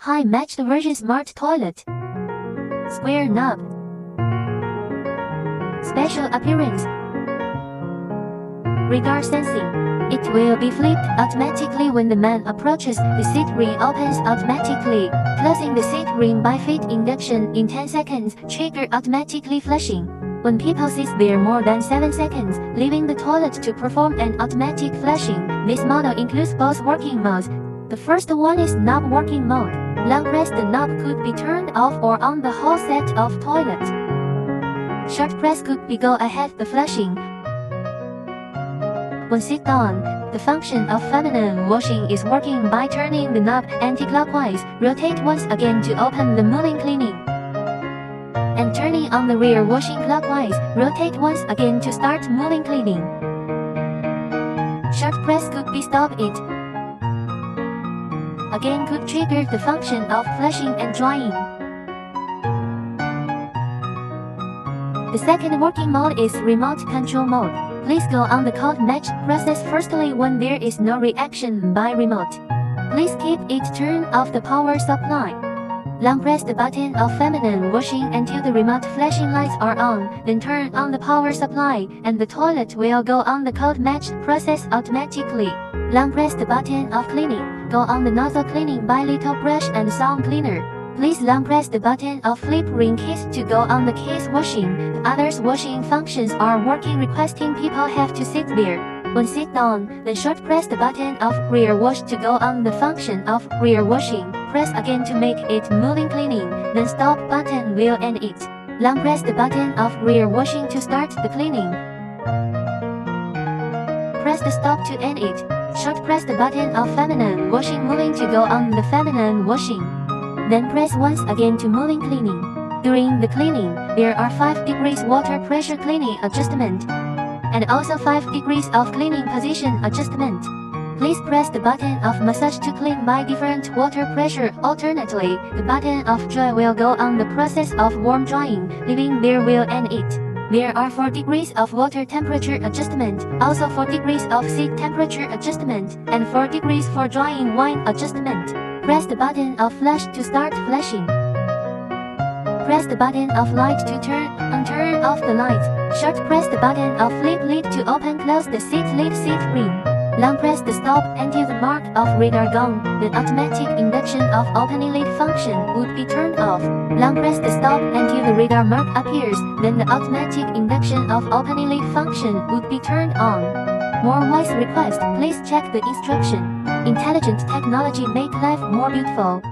High matched version Smart Toilet. Square knob. Special appearance. Radar sensing. It will be flipped automatically when the man approaches. The seat ring opens automatically, closing the seat ring by feet induction in 10 seconds, trigger automatically flushing. When people sit there more than 7 seconds, leaving the toilet to perform an automatic flushing. This model includes both working modes. The first one is knob working mode. Long press the knob could be turned off or on the whole set of toilet. Short press could be go ahead the flushing. When sit down, the function of feminine washing is working by turning the knob anti-clockwise, rotate once again to open the moving cleaning, and turning on the rear washing clockwise, rotate once again to start moving cleaning. Short press could be stop it. Again could trigger the function of flushing and drying. The second working mode is remote control mode. Please go on the cold match process firstly when there is no reaction by remote. Please keep it turned off the power supply. Long press the button of feminine washing until the remote flashing lights are on, then turn on the power supply, and the toilet will go on the cold match process automatically. Long press the button of cleaning. Go on the nozzle cleaning by little brush and sound cleaner. Please long press the button of flip ring keys to go on the case washing. The others washing functions are working, requesting people have to sit there. When sit down, then short press the button of rear wash to go on the function of rear washing. Press again to make it moving cleaning, then stop button will end it. Long press the button of rear washing to start the cleaning. Press the stop to end it. Short press the button of feminine washing moving to go on the feminine washing. Then press once again to moving cleaning. During the cleaning, there are 5 degrees water pressure cleaning adjustment, and also 5 degrees of cleaning position adjustment. Please press the button of massage to clean by different water pressure. Alternately, the button of dry will go on the process of warm drying, leaving there will end it. There are 4 degrees of water temperature adjustment, also 4 degrees of seat temperature adjustment, and 4 degrees for drying wine adjustment. Press the button of flush to start flushing. Press the button of light to turn on, turn off the lights. Short press the button of flip lid to open close the seat lid seat ring. Long press the stop until the mark of radar gone. The automatic induction of opening lid function would be turned off. Long press the stop until the radar mark appears, then the automatic induction of opening lid function would be turned on. More voice request, please check the instruction. Intelligent technology make life more beautiful.